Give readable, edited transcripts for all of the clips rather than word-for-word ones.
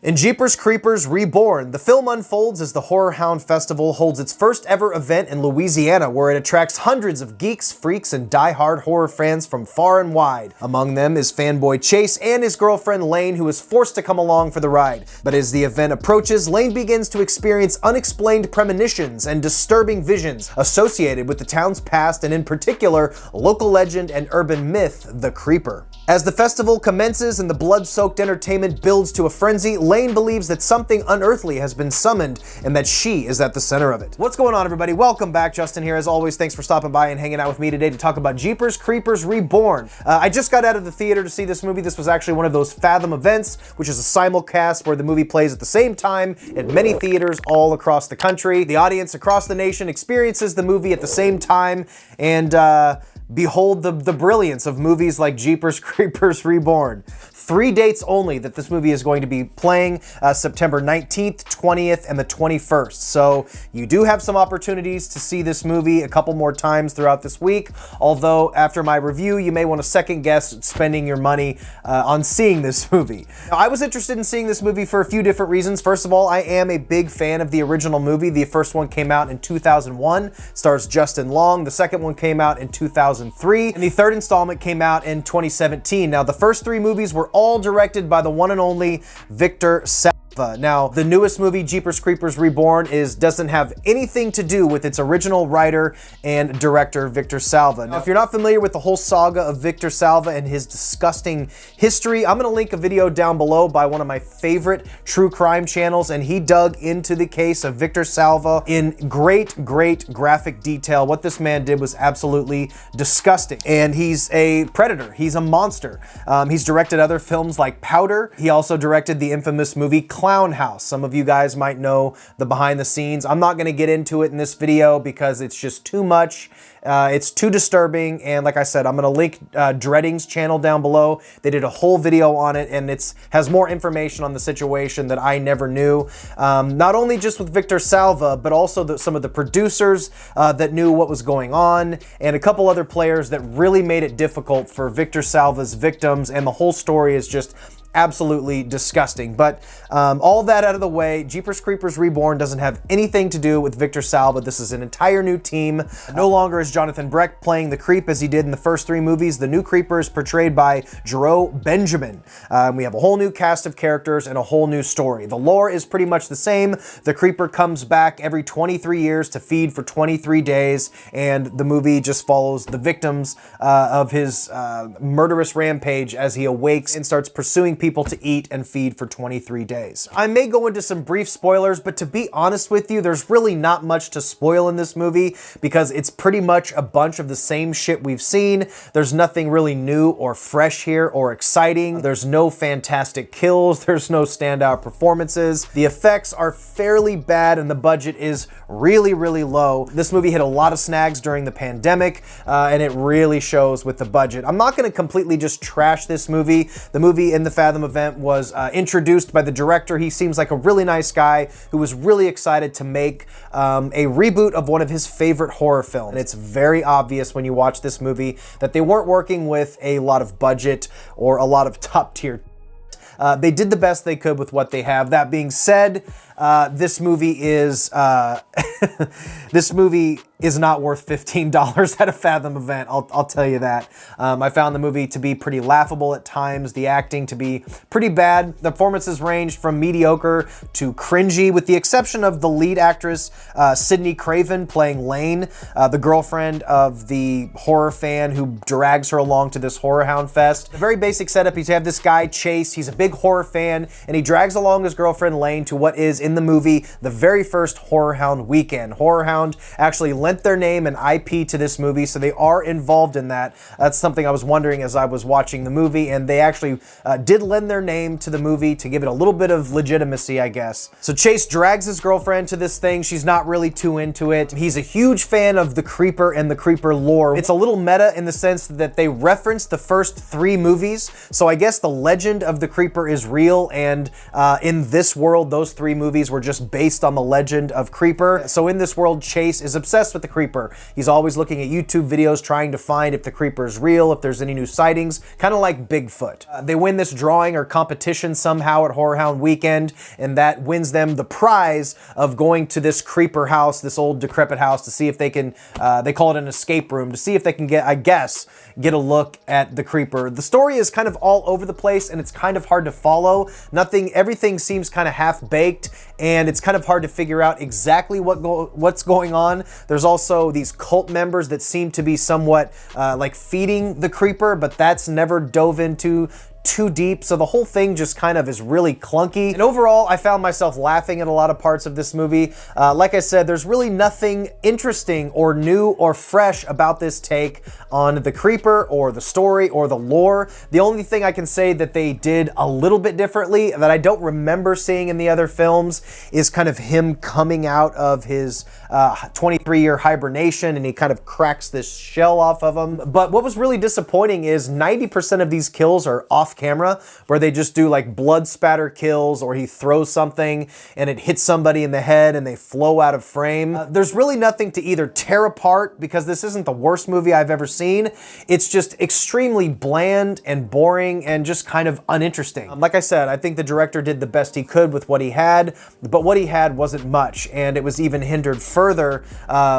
In Jeepers Creepers Reborn, the film unfolds as the Horror Hound Festival holds its first ever event in Louisiana, where it attracts hundreds of geeks, freaks, and die-hard horror fans from far and wide. Among them is fanboy Chase and his girlfriend Lane, who is forced to come along for the ride. But as the event approaches, Lane begins to experience unexplained premonitions and disturbing visions associated with the town's past, and in particular, local legend and urban myth, the Creeper. As the festival commences and the blood-soaked entertainment builds to a frenzy, Lane believes that something unearthly has been summoned and that she is at the center of it. What's going on, everybody? Welcome back. Justin here. As always, thanks for stopping by and hanging out with me today to talk about Jeepers Creepers Reborn. I just got out of the theater to see this movie. This was actually one of those Fathom events, which is a simulcast where the movie plays at the same time in many theaters all across the country. The audience across the nation experiences the movie at the same time, and behold the brilliance of movies like Jeepers Creepers Reborn. 3 dates only that this movie is going to be playing, September 19th, 20th, and the 21st. So you do have some opportunities to see this movie a couple more times throughout this week. Although after my review, you may want to second guess spending your money on seeing this movie. Now, I was interested in seeing this movie for a few different reasons. First of all, I am a big fan of the original movie. The first one came out in 2001, stars Justin Long. The second one came out in 2003, and the third installment came out in 2017. Now, the first three movies were all directed by the one and only Victor Salva. Now, the newest movie, Jeepers Creepers Reborn, doesn't have anything to do with its original writer and director, Victor Salva. Now, if you're not familiar with the whole saga of Victor Salva and his disgusting history, I'm gonna link a video down below by one of my favorite true crime channels, and he dug into the case of Victor Salva in great graphic detail. What this man did was absolutely disgusting, and he's a predator. He's a monster. He's directed other films like Powder. He also directed the infamous movie Clown House. Some of you guys might know the behind the scenes. I'm not going to get into it in this video because it's just too much. It's too disturbing, and like I said, I'm going to link Dreading's channel down below. They did a whole video on it, and it has more information on the situation that I never knew. Not only just with Victor Salva, but also some of the producers that knew what was going on, and a couple other players that really made it difficult for Victor Salva's victims, and the whole story is just absolutely disgusting. But all that out of the way, Jeepers Creepers Reborn doesn't have anything to do with Victor Salva. This is an entire new team. No longer is Jonathan Brecht playing the creep as he did in the first three movies. The new creeper is portrayed by Jerome Benjamin. We have a whole new cast of characters and a whole new story. The lore is pretty much the same. The creeper comes back every 23 years to feed for 23 days, and the movie just follows the victims of his murderous rampage as he awakes and starts pursuing people to eat and feed for 23 days. I may go into some brief spoilers, but to be honest with you, there's really not much to spoil in this movie because it's pretty much a bunch of the same shit we've seen. There's nothing really new or fresh here or exciting. There's no fantastic kills. There's no standout performances. The effects are fairly bad and the budget is really low. This movie hit a lot of snags during the pandemic, and it really shows with the budget. I'm not going to completely just trash this movie. The movie in the Fathom event was introduced by the director. He seems like a really nice guy who was really excited to make a reboot of one of his favorite horror films. And it's very obvious when you watch this movie that they weren't working with a lot of budget or a lot of top tier. They did the best they could with what they have. That being said, this movie is not worth $15 at a Fathom event. I'll tell you that. I found the movie to be pretty laughable at times, the acting to be pretty bad. The performances ranged from mediocre to cringy, with the exception of the lead actress, Sydney Craven, playing Lane, the girlfriend of the horror fan who drags her along to this Horror Hound Fest. A very basic setup. You have this guy, Chase. He's a big horror fan, and he drags along his girlfriend, Lane, to what is, in the movie, the very first Horror Hound weekend. Horror Hound actually lent their name and IP to this movie, so they are involved in that. That's something I was wondering as I was watching the movie, and they actually did lend their name to the movie to give it a little bit of legitimacy, I guess. So Chase drags his girlfriend to this thing. She's not really too into it. He's a huge fan of the Creeper and the Creeper lore. It's a little meta in the sense that they reference the first three movies, so I guess the legend of the Creeper is real, and in this world, those three movies movies were just based on the legend of Creeper. So in this world, Chase is obsessed with the Creeper. He's always looking at YouTube videos trying to find if the Creeper is real, if there's any new sightings, kind of like Bigfoot. They win this drawing or competition somehow at Horror Hound Weekend, and that wins them the prize of going to this Creeper house, this old decrepit house, to see if they can, they call it an escape room, to see if they can get, I guess, get a look at the Creeper. The story is kind of all over the place, and it's kind of hard to follow. Everything seems kind of half-baked, and it's kind of hard to figure out exactly what's going on. There's also these cult members that seem to be somewhat like feeding the Creeper, but that's never dove into too deep, so the whole thing just kind of is really clunky. And overall, I found myself laughing at a lot of parts of this movie. Like I said, there's really nothing interesting or new or fresh about this take on the Creeper or the story or the lore. The only thing I can say that they did a little bit differently that I don't remember seeing in the other films is kind of him coming out of his 23-year hibernation, and he kind of cracks this shell off of him. But what was really disappointing is 90% of these kills are off camera, where they just do like blood spatter kills, or he throws something and it hits somebody in the head and they flow out of frame. There's really nothing to either tear apart, because this isn't the worst movie I've ever seen. It's just extremely bland and boring and just kind of uninteresting. Like I said, I think the director did the best he could with what he had, but what he had wasn't much, and it was even hindered further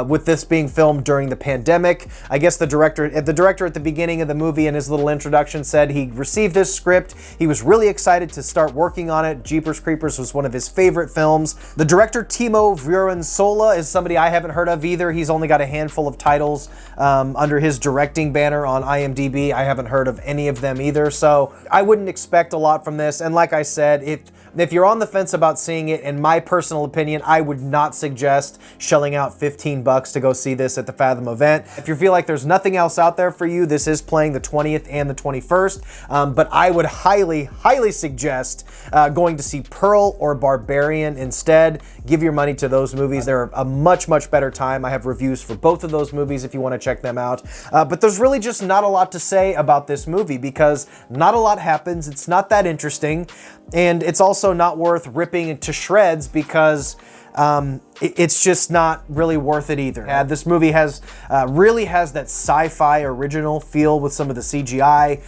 with this being filmed during the pandemic. I guess the director at the beginning of the movie in his little introduction said he received this script. He was really excited to start working on it. Jeepers Creepers was one of his favorite films. The director, Timo Vuorensola, is somebody I haven't heard of either. He's only got a handful of titles under his directing banner on IMDb. I haven't heard of any of them either, so I wouldn't expect a lot from this. And like I said, if you're on the fence about seeing it, in my personal opinion, I would not suggest shelling out $15 to go see this at the Fathom event. If you feel like there's nothing else out there for you, this is playing the 20th and the 21st, but I would highly suggest going to see Pearl or Barbarian instead. Give your money to those movies. They're a much better time. I have reviews for both of those movies if you want to check them out. But there's really just not a lot to say about this movie, because not a lot happens. It's not that interesting, and it's also not worth ripping to shreds, because it's just not really worth it either. This movie really has that sci-fi original feel with some of the CGI.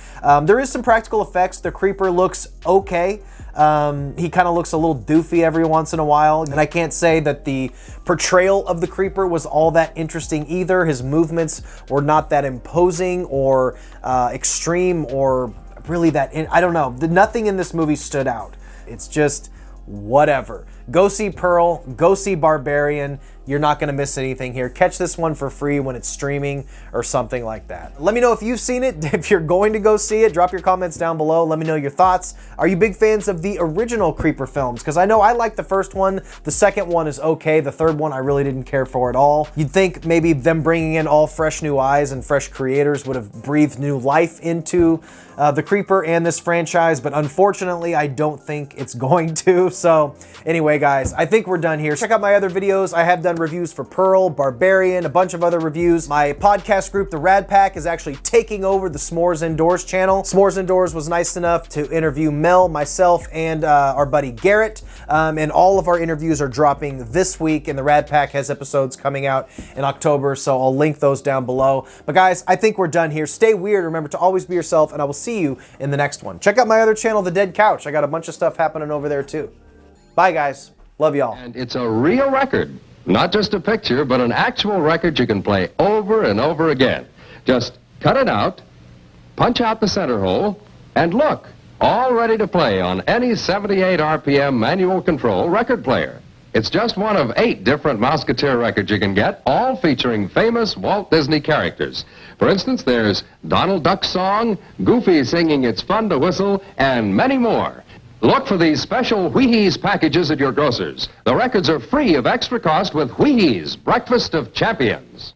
There is some practical effects. The Creeper looks okay. He kind of looks a little doofy every once in a while, and I can't say that the portrayal of the Creeper was all that interesting either. His movements were not that imposing or extreme, or really that, I don't know. Nothing in this movie stood out. It's just whatever. Go see Pearl, go see Barbarian. You're not gonna miss anything here. Catch this one for free when it's streaming or something like that. Let me know if you've seen it, if you're going to go see it. Drop your comments down below. Let me know your thoughts. Are you big fans of the original Creeper films? Because I know I liked the first one. The second one is okay. The third one I really didn't care for at all. You'd think maybe them bringing in all fresh new eyes and fresh creators would have breathed new life into the Creeper and this franchise, but unfortunately I don't think it's going to. So anyway, guys, I think we're done here. Check out my other videos. I have done reviews for Pearl, Barbarian, a bunch of other reviews. My podcast group, the Rad Pack, is actually taking over the S'mores Indoors channel. S'mores Indoors was nice enough to interview Mel, myself, and our buddy Garrett, and all of our interviews are dropping this week, and the Rad Pack has episodes coming out in October, so I'll link those down below. But guys, I think we're done here. Stay weird. Remember to always be yourself, and I will see you in the next one. Check out my other channel, The Dead Couch. I got a bunch of stuff happening over there too. Bye, guys. Love y'all. And it's a real record. Not just a picture, but an actual record you can play over and over again. Just cut it out, punch out the center hole, and look, all ready to play on any 78 RPM manual control record player. It's just one of 8 different Mouseketeer records you can get, all featuring famous Walt Disney characters. For instance, there's Donald Duck's song, Goofy singing It's Fun to Whistle, and many more. Look for these special Wheaties packages at your grocer's. The records are free of extra cost with Wheaties, Breakfast of Champions.